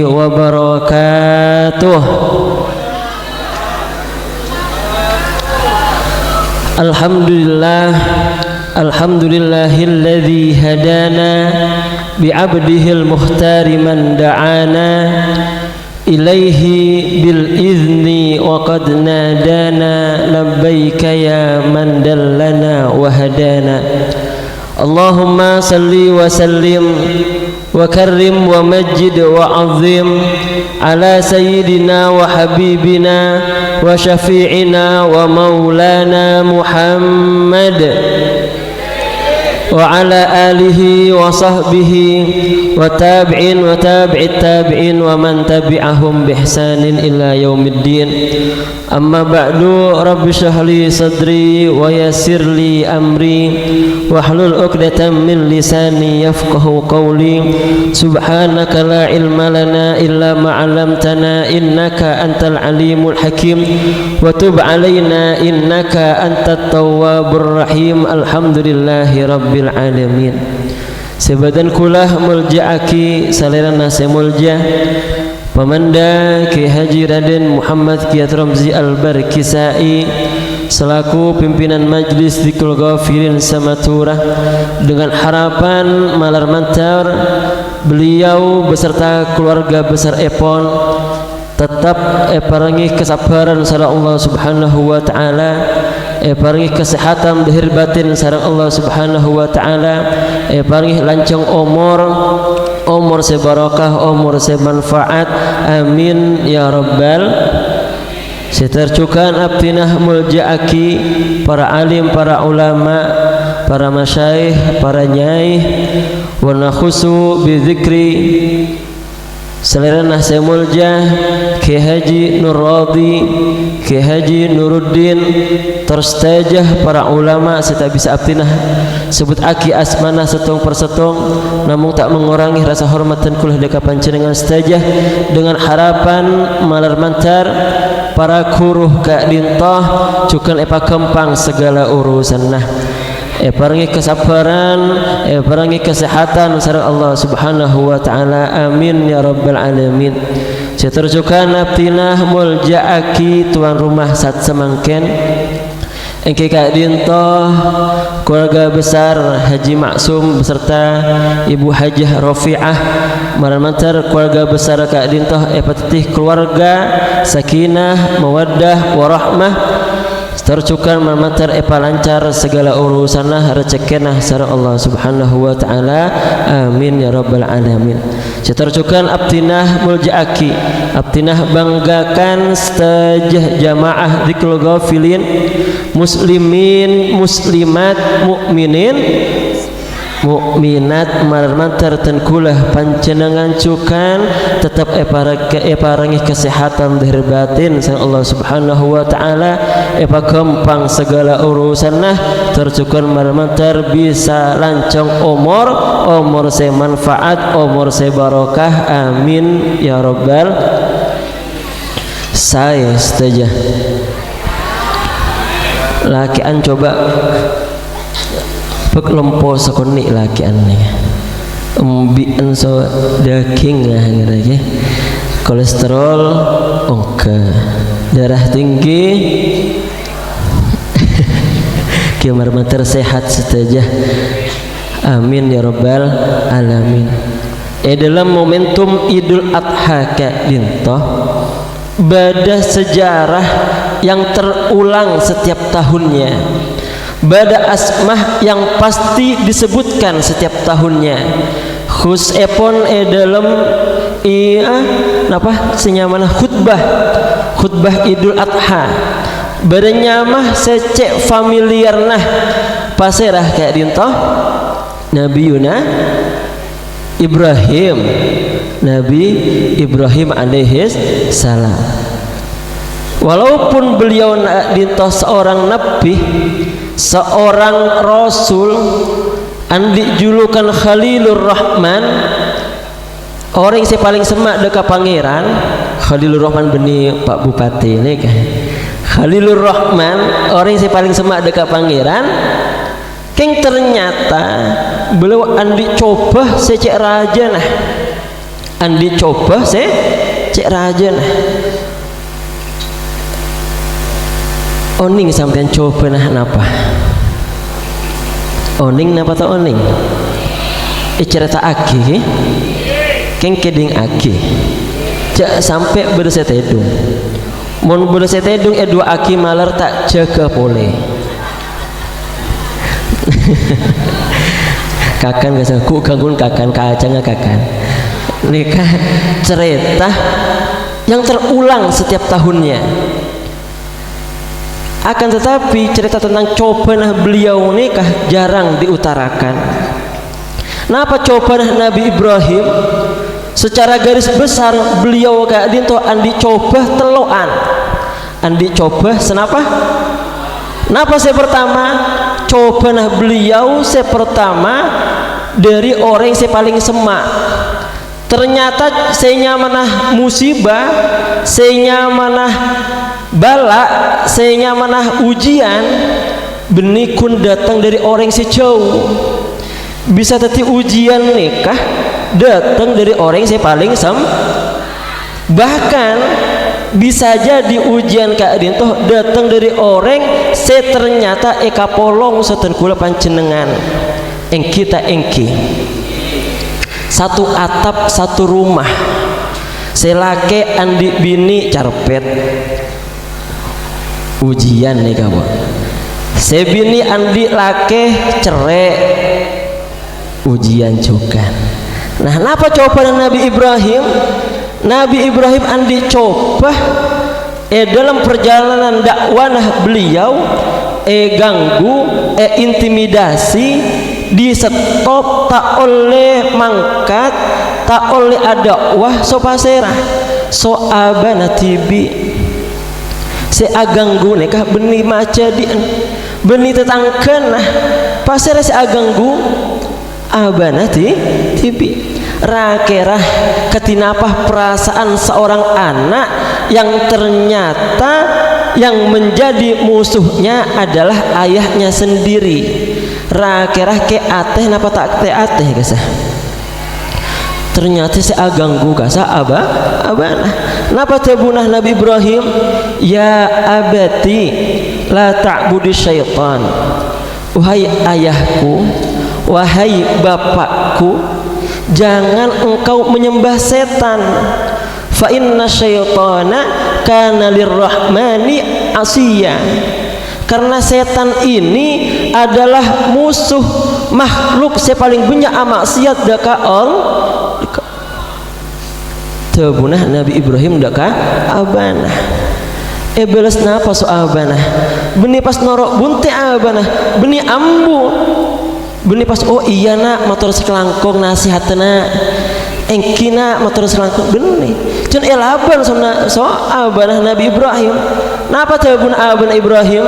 wabarakatuh. Alhamdulillahilladzi hadana bi'abdihil muhtari man da'ana ilaihi bil izni wa qad nadana labbaika ya man dallana wa hadana. Allahumma salli wa sallim wa karrim wa majid wa azim ala sayyidina wa habibina wa syafi'ina wa maulana Muhammad wa ala alihi wa sahbihi wa tabi'in wa tabi'it tabi'in wa man tabi'ahum bihsanin ila yaumiddin. Amma ba'du, rabbi shrah li sadri wa yassir li amri wahlul 'uqdatam min lisani yafqahu qawli. Subhanaka la ilma lana illa ma 'allamtana innaka antal alimul hakim wa tub 'alaina innaka antat tawwabur rahim. Alhamdulillahi rabbil alamin. Sebadan kulah mulja'aki salerana semulja Pemanda Ki Haji Raden Muhammad Kiat Ramzi Al-Barkisai selaku pimpinan Majlis Dzikrul Ghafirin Samaturah, dengan harapan malar mantar beliau beserta keluarga besar Epon tetap parangi kesabaran sareng Allah Subhanahu wa taala, paringi kesehatan lahir batin sareng Allah Subhanahu wa taala, paringi lancang umur sebarakah, umur semanfaat, amin ya rabbal. Setercukan abdinah mulja'aki para alim, para ulama, para masyaikh, para nyai, wa nakhusu bi dzikri salerana semulja Ki Haji Nur Radi, Ki Haji Nuruddin, terstajah para ulama serta bisa abdinah sebut aki asmana setong persetong, namun tak mengurangi rasa hormat dan kulah deka panjenengan stajah, dengan harapan malar mantar para kuruh ka dintoh cukan epa kempang segala urusan nah. Paringi kesabaran, paringi kesehatan sareng Allah Subhanahu wa taala, amin ya rabbal alamin. Seterjukan abdinah mulja'aki tuan rumah sat semangken engke ka dintoh keluarga besar Haji Maksum beserta Ibu Hajah Rafi'ah, maranmantar keluarga besar ka dintoh epatih keluarga sakinah mawaddah warahmah, tercukan maranmantar epa lancar segala urusanah rezekenah sareng Allah Subhanahu wa taala, amin ya rabbal alamin. Setercukan abdinah mulja'aki, abdinah banggakan stajah jamaah Dzikrul Ghafilin, muslimin muslimat mukminin mukminat marmantar tenkulah panjenengan cukan tetap eparangi kesehatan lahir batin sang Allah Subhanahu wa taala, epa kempang segala urusan nah, tercukan marmantar bisa lancong umur se manfaat, umur se barokah, amin ya rabbal. Saya setuju lakian coba pek lempo sekoni laki aneh umbian so daging lah ngerti, kolesterol oke, darah tinggi kiamar mater sehat saja, amin ya rabbal alamin. Dalam momentum Idul Adha ka dintoh badah sejarah yang terulang setiap tahunnya, bada asmah yang pasti disebutkan setiap tahunnya. Khus epon dalam senyamana khutbah Idul Adha bada nyamah secek familiar nah paserah kayak dintoh Nabi Ibrahim alaihi salam. Walaupun beliau dintoh seorang nabi, seorang rasul, andi julukan Khalilur Rahman, orang yang paling semak dekat pangeran. Khalilur Rahman beni Pak Bupati ini kan. Khalilur Rahman, orang yang paling semak dekat pangeran. Keng ternyata beliau andi coba secek raja nah andi coba se cek raja nah oning sampean coba nah napa oning napa ta oning cerita aki keng keding aki cak sampai bersetedung mun bersetedung dua aki malar tak jaga pole kakan gak ku ganggun kakan kacangnya kakan nikah cerita yang terulang setiap tahunnya akan tetapi cerita tentang cobanah beliau nikah jarang diutarakan. Napa cobanah Nabi Ibrahim secara garis besar beliau kayak dinto andi coba teloan andi coba senapa napa saya pertama cobanah beliau saya pertama dari orang saya paling semak ternyata saya nyamanah musibah saya nyamanah bala saya nyamanah ujian benikun datang dari orang sejauh bisa tadi ujian nikah datang dari orang yang saya paling bahkan bisa jadi ujian keadaan toh datang dari orang saya ternyata eka polong seten kula panjenengan engki satu atap satu rumah saya laki andi bini carpet ujian nih kamu saya bini andi laki cerai ujian juga. Nah, kenapa coba Nabi Ibrahim? Nabi Ibrahim andi coba dalam perjalanan dakwah beliau ganggu intimidasi di stop tak oleh mangkat tak oleh ada wah so pasera so abana tibi se aganggu nekah beni maca di beni tetangkan nah pasera se aganggu abana tibi rakerah ketinapah perasaan seorang anak yang ternyata yang menjadi musuhnya adalah ayahnya sendiri rakerah ke ateh napa tak te ateh gasah ternyata si aganggu gasah abana napa tabunah Nabi Ibrahim ya abati la ta'budi syaitan wahai ayahku wahai bapakku jangan engkau menyembah setan fa inna syaitana kana lirrahmani asiya karena setan ini adalah musuh makhluk saya paling banyak maksiat daka tabunah Nabi Ibrahim daka abana belas napa so abana beni pas norok bunte abana beni ambu beni pas oh iya nak motor sekelangkong nasihatna engkina motor sekelangkong beni cun elaban so abanah Nabi Ibrahim napa tabun abanah Ibrahim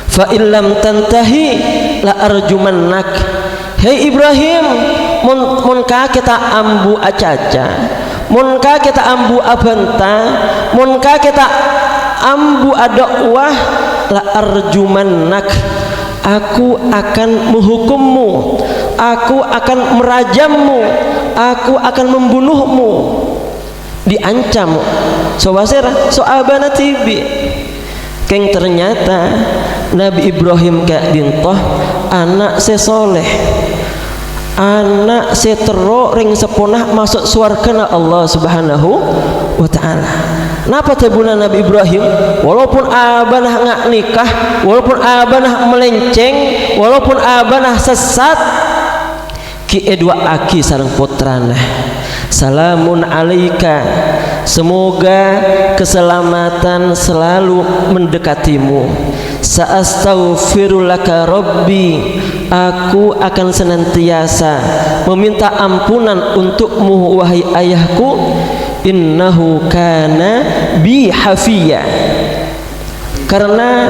fa illam tantahi la arjumannak hei Ibrahim mun ka kita ambu acaca mun ka kita ambu abanta mun ka kita ambu adakwah la arjumannak aku akan menghukummu aku akan merajammu aku akan membunuhmu diancam so wasera so abana tibi keng ternyata Nabi Ibrahim kayak dintoh anak sesoleh anak setero ring sepunah masuk surga Allah Subhanahu wa ta'ala. Napa tabuna Nabi Ibrahim walaupun abanah ngak nikah walaupun abanah melenceng walaupun abanah sesat ki dua aki sareng putrana salamun alaika semoga keselamatan selalu mendekatimu sa'astaghfirulaka rabbi aku akan senantiasa meminta ampunan untukmu wahai ayahku innahu kana bi hafiya karena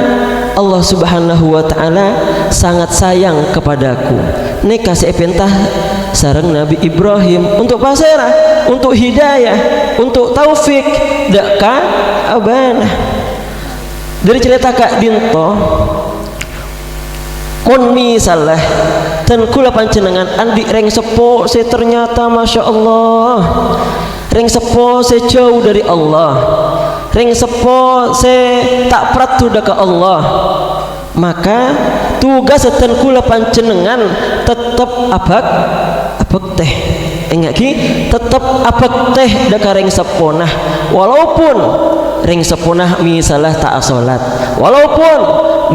Allah Subhanahu wa ta'ala sangat sayang kepadaku nikah sepentah sareng Nabi Ibrahim untuk pasera untuk hidayah untuk taufik daka abana dari cerita Kak Dinto pun misalah dan kula panjenengan andi reng sepo se ternyata Masya Allah reng sepo se jauh dari Allah, reng sepo se tak pratu ke Allah, maka tugas dan kula panjenengan tetap abak teh enggak ki tetap abak teh daka reng seponah walaupun reng seponah misalah tak salat, walaupun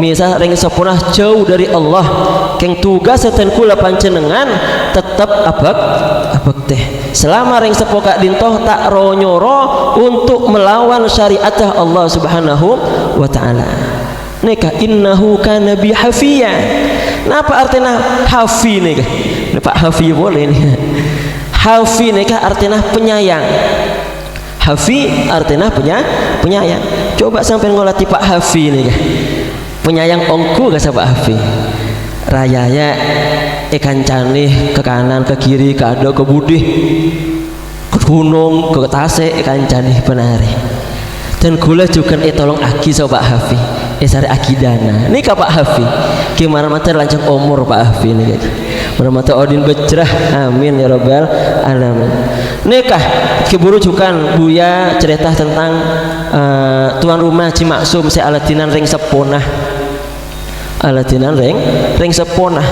misal reng sepunah jauh dari Allah, keng tugas dan kula panjenengan tetap abak teh selama reng sepoka dintoh tak ronyoro untuk melawan syariat Allah Subhanahu wa ta'ala. Nikah innahu kana bi hafiya. Napa artinya hafi nikah? Pak hafi boleh nih. Hafi nikah artinya penyayang. Hafi artinya penyayang. Coba sampai ngolati Pak Hafi nikah. Penyayang ongku gak Pak Hafi. Rayanya ikan canih ke kanan ke kiri ke ado ke budi ke gunung ke tasik ikan canih penari. Dan gula juga tolong aki so Pak Hafi. Sari akidana. Ini Pak Hafi. Gimana mata lancang umur Pak Hafi nih. Mata odin bejrah. Amin ya rabbal alamin. Nikah keburu jukan Buya cerita tentang tuan rumah Cimaksum si Alatinan ring seponah. Alatinan ring seponah.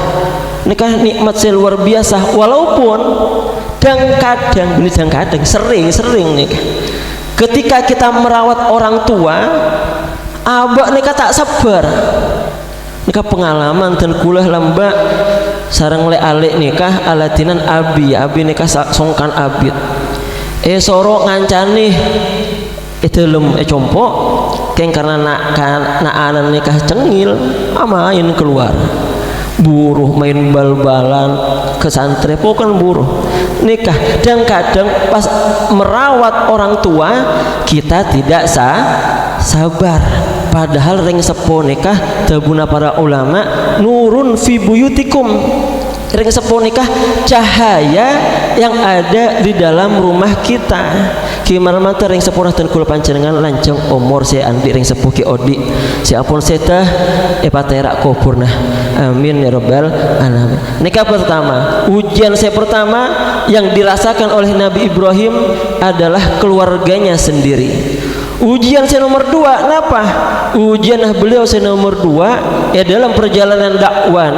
Nikah nikmat saya luar biasa walaupun kadang sering nikah. Ketika kita merawat orang tua, abak nikah tak sabar. Nikah pengalaman dan kulah lembak sarang le alik nikah alatinan abi nikah songkan abid. Sorok ngancani lem compok keng karena nak anan nikah cengil amain keluar buruh main bal-balan ke santri pokoknya buruh nikah. Dan kadang pas merawat orang tua kita tidak sabar, padahal ring sepo nikah tabuna para ulama nurun fi buyutikum, ring sepo nikah cahaya yang ada di dalam rumah kita. Gimana mata ring sepurah dan kula panjenengan lancang umur saya andi ring sepuh ki odi siapun setah patera kopurna. Amin ya rabbal alamin. Nikah pertama, ujian saya pertama yang dirasakan oleh Nabi Ibrahim adalah keluarganya sendiri. Ujian saya nomor 2, kenapa? Ujian beliau saya nomor 2 dalam perjalanan dakwah.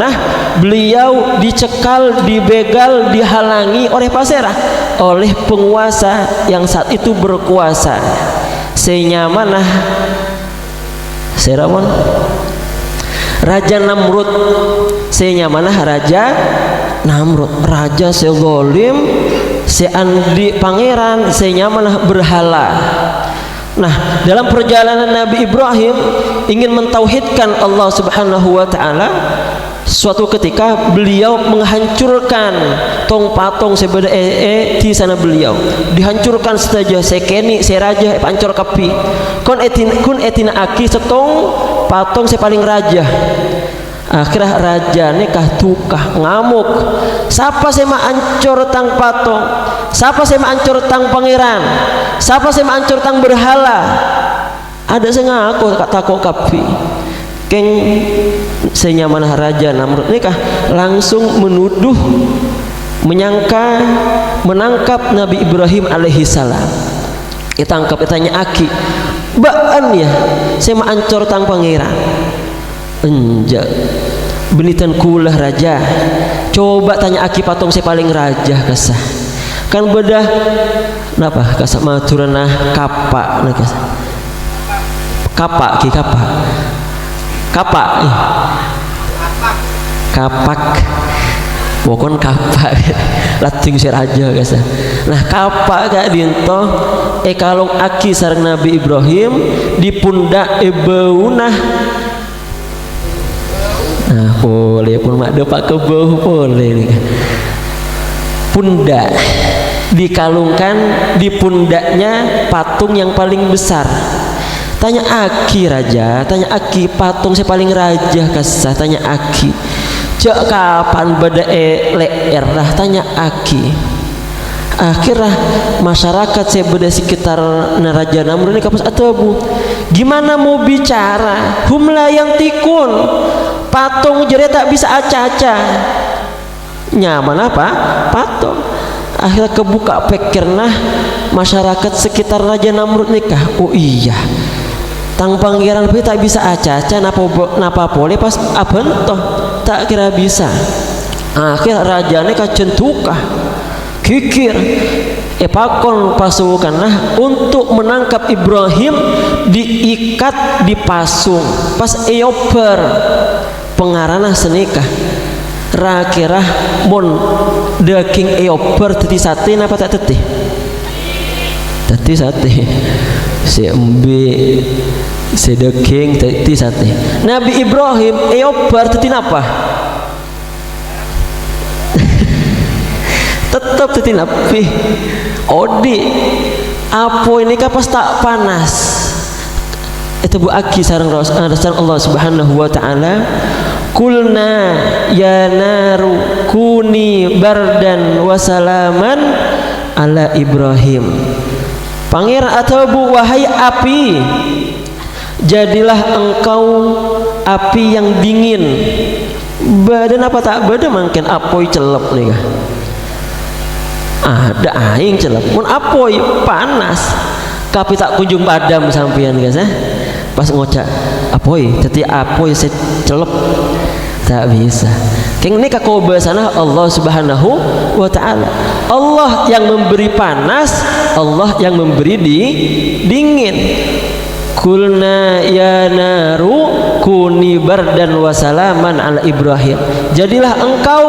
Beliau dicekal, dibegal, dihalangi oleh pasera, oleh penguasa yang saat itu berkuasa. Senyamanah Seramon Raja Namrud. Senyamanah Raja Namrud, raja segolim, seandi pangeran, senyamanah berhala. Nah, dalam perjalanan Nabi Ibrahim ingin mentauhidkan Allah Subhanahu wa ta'ala, suatu ketika beliau menghancurkan tong patung sebeda di sana beliau dihancurkan saja sekeni seraja pancor kapi kun etina aki setong patung paling raja. Akhirnya raja nikah tukah ngamuk, siapa saya ancur tang patung, siapa saya ancur tang pangeran, siapa saya ancur tang berhala. Ada saya ngaku tak takut kapi keng senyaman raja Namrud nikah langsung menuduh, menyangka, menangkap Nabi Ibrahim alaihi salam. Ditangkap, ditanya aki baan ya saya ancur tang pangeran. Enjak benitan kulah raja, coba tanya aki patung saya paling raja kasah kan bedah napa kasah maturana kapak nah kasah kapak ki kapak pokon kapak lating si raja kasah. Nah kapak kak dinto kalong aki sareng Nabi Ibrahim di pundak ebeunah. Nah boleh pun mak depak ke bawah boleh nih. Pundak dikalungkan di pundaknya patung yang paling besar. Tanya aki raja, tanya aki patung saya paling raja kasah, tanya aki cek kapan beda leer lah, tanya aki. Akhirnya masyarakat saya beda sekitar Raja Namrud ini kapas atau bu gimana mau bicara hum la yang tikun patung jadi tak bisa aca-aca nyaman apa patung. Akhirnya kebuka pikirna masyarakat sekitar Raja Namrud nikah. Oh iya, tang pangeran tapi tak bisa aca-aca napa boleh pas abentoh tak kira bisa. Akhir rajane kacentukah kikir pakon pasukan untuk menangkap Ibrahim diikat dipasung pas eoper pengarana senikah rakirah mon daging eoper teti sate napa tak teti sate si embe si daging teti sate. Nabi Ibrahim eoper teti napa tetap teti napi odi apa ini kapas tak panas itu bu aki sarang Allah Subhanahu wa taala kulna ya naru kuni bardan wa salaman ala Ibrahim. Pangeran atau bu wahai api jadilah engkau api yang dingin. Badan apa tak badan mungkin apoi celep nih kah? Ada aing celep mun apoi panas tapi tak kunjung padam sampean guys pas ngocak apoi teti apoi saya celep tak bisa keng ini kakoba sana Allah Subhanahu wa taala. Allah yang memberi panas, Allah yang memberi dingin. Kulna ya naru kuni bardan wa salaman ala Ibrahim. Jadilah engkau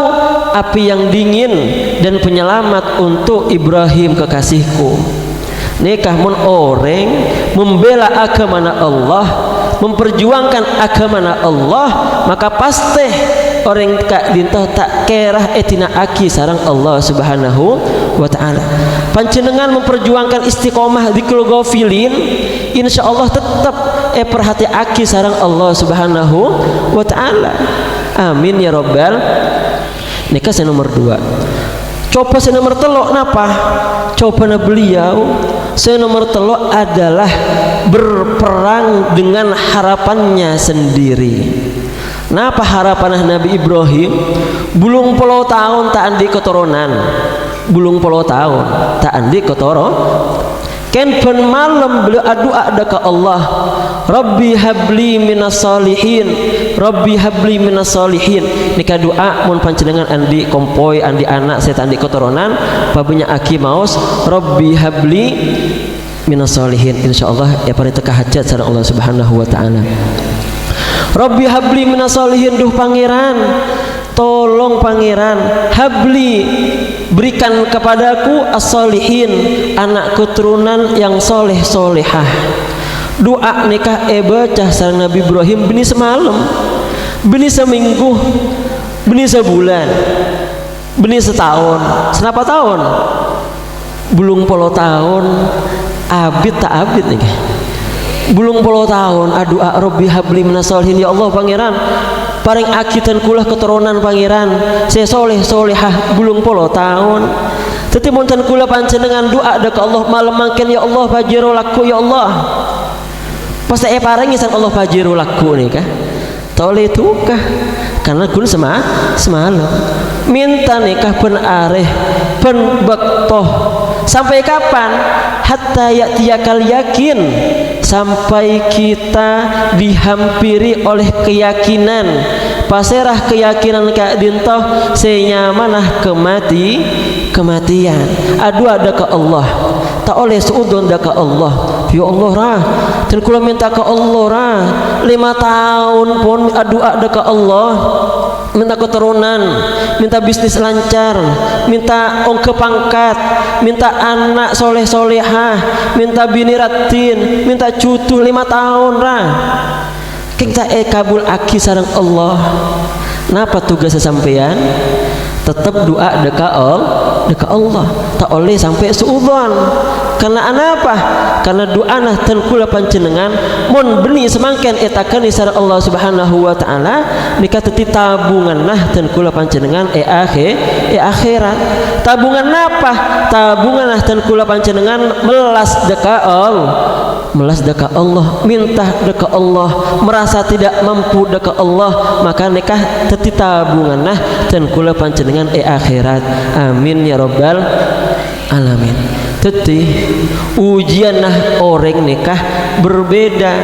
api yang dingin dan penyelamat untuk Ibrahim kekasihku. Nikah mun orang membela agama Allah, memperjuangkan agama Allah, maka pasti orang kak dintoh tak kerah etina aki sarang Allah Subhanahu wa taala. Panjenengan memperjuangkan istiqomah dzikrul ghafilin, insyaallah tetap perhati aki sarang Allah Subhanahu wa taala. Amin ya rabbal. Nikah saya nomor 2. Coba saya nomor 3 napa? Coba beliau saya nomor 3 adalah berperang dengan harapannya sendiri. Napa harapan Nabi Ibrahim? Bulung puluh tahun tak andi keturunan. Bulung puluh tahun tak andi keturunan. Ken pen malam beliau doa ke Allah, Rabbi habli minas solihin, Rabbi habli minas solihin. Nika doa mun panjenengan andi kompoi andi anak saya andi keturunan pabunya aki maos Rabbi habli minas solihin. Insyaallah ya pada teka hajat sareng Allah Subhanahu wa taala. Rabbi habli minas solihin, duh pangeran tolong pangeran habli berikan kepadaku as-solihin anak keturunan yang soleh solehah. Doa nikah baca sareng Nabi Ibrahim bini semalam, bini seminggu, bini sebulan, bini setahun. Senapa tahun? Bulung puluh tahun abid tak abid nih. Bulung puluh tahun doa Rabbi habli minas solihin, ya Allah pangeran paring akitan kulah keturunan pangeran saya soleh solehah bulung puluh tahun. Teti monten kula panjenengan doa ke Allah malam mangken ya Allah fajiru laku ya Allah. Pasti paringi sang Allah fajiru laku nih kah? Tole tukah karena kun semalam minta nikah pen areh pen bektoh sampai kapan? Hatta ya'tiyakal yakin, sampai kita dihampiri oleh keyakinan. Paserah keyakinan kak dintoh senyamanah kematian. Adu ada ke Allah tak oleh seudon dah ke Allah. Ya Allah rah dan kula minta ke Allah rah 5 tahun pun adu ada ke Allah, minta keturunan, minta bisnis lancar, minta ongke pangkat, minta anak soleh solehah, minta bini ratin, minta cucu 5 tahun rah. Kita kabul aki sareng Allah. Napa tugas sampean? Tetap doa dekat Allah. Tak oleh sampai suudzon. Karena apa? Karena doa nah ten kula panjenengan mun beni semangken etakeun sareng Allah Subhanahu wa taala nika teti tabungan nah ten kula panjenengan akhirat. Tabungan apa? Tabungan nah ten kula panjenengan melas dekat Allah. melas deka Allah, minta deka Allah, merasa tidak mampu deka Allah, maka nikah teti tabungan nah dan kula panjenengan akhirat. Amin ya rabbal alamin. Teti ujian nah orang nikah berbeda.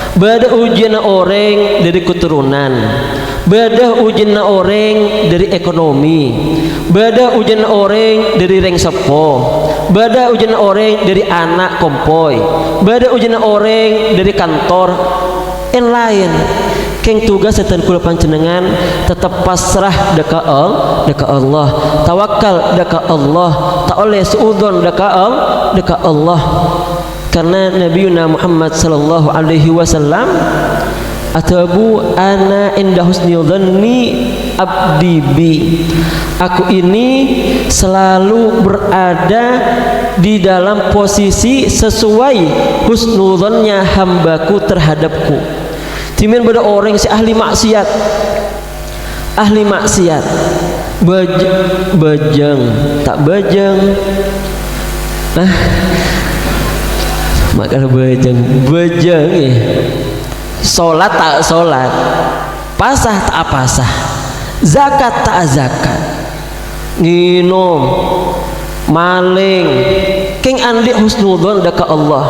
Beda ujian orang dari keturunan, beda ujian orang dari ekonomi, beda ujian orang dari reng sepo, beda ujian orang dari anak kompoi, beda ujian orang dari kantor yang lain. Keng tugas setan kula panjenengan tetap pasrah deka Allah, tawakal deka Allah, tak oleh suudzon deka Allah. Karena Nabi Muhammad sallallahu alaihi wasallam atabu ana inda husni dhanni abdi bi, aku ini selalu berada di dalam posisi sesuai husnudzonnya hambaku terhadapku. Timin pada orang si ahli maksiat bajang tak bajang maka bajang ya, sholat tak sholat, pasah tak pasah, zakat tak zakat, nginum maling, keng andi husnudzon deka Allah.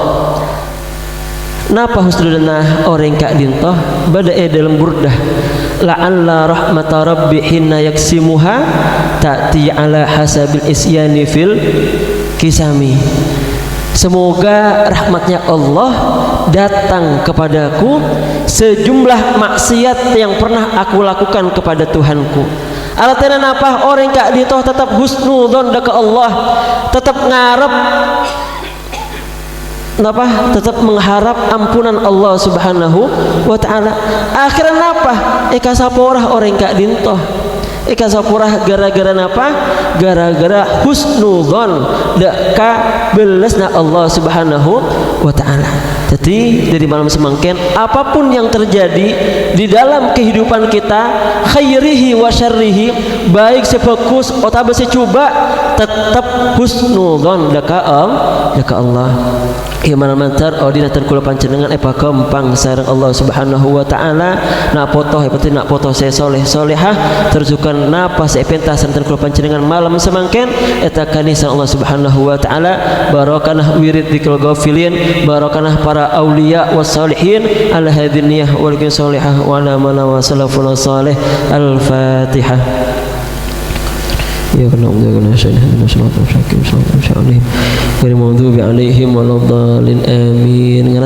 Napa husnudzon orang kak dintoh badae dalam burdah, la'alla rahmata rabbi hinna yaksimuha ta'ti ala hasabil isyani fil kisami. Semoga rahmatnya Allah datang kepadaku sejumlah maksiat yang pernah aku lakukan kepada Tuhanku. Alatena apa orang kak ditoh tetap husnudzon deka Allah, tetap ngarep napa, tetap mengharap ampunan Allah Subhanahu wa taala. Akhirnya napa? Eka saporah orang kak dintoh. Eka saporah gara-gara napa? Gara-gara husnudzon deka belasna Allah Subhanahu wa taala. Jadi dari malam semangken apapun yang terjadi di dalam kehidupan kita, khairihi wa syarrihi, baik sefokus atau secoba, tetap husnudzon deka Allah. Iman mantar ordinator kula panjenengan epa kempang sareng Allah Subhanahu wa taala, nak potoh seperti nak potoh saya soleh solehah terjukan napa sepenta santen kula panjenengan malam semangken eta kanisa Allah Subhanahu wa taala, barokanah wirid dzikr ghafilin, barokanah para auliya was salihin ala hadiniyah wal solehah wa ala man wa salafun salih. Al-Fatihah. Ya kana umdana syai'an sallallahu alaihi wasallam. Wa maghdubi alaihim waladdallin. Amin.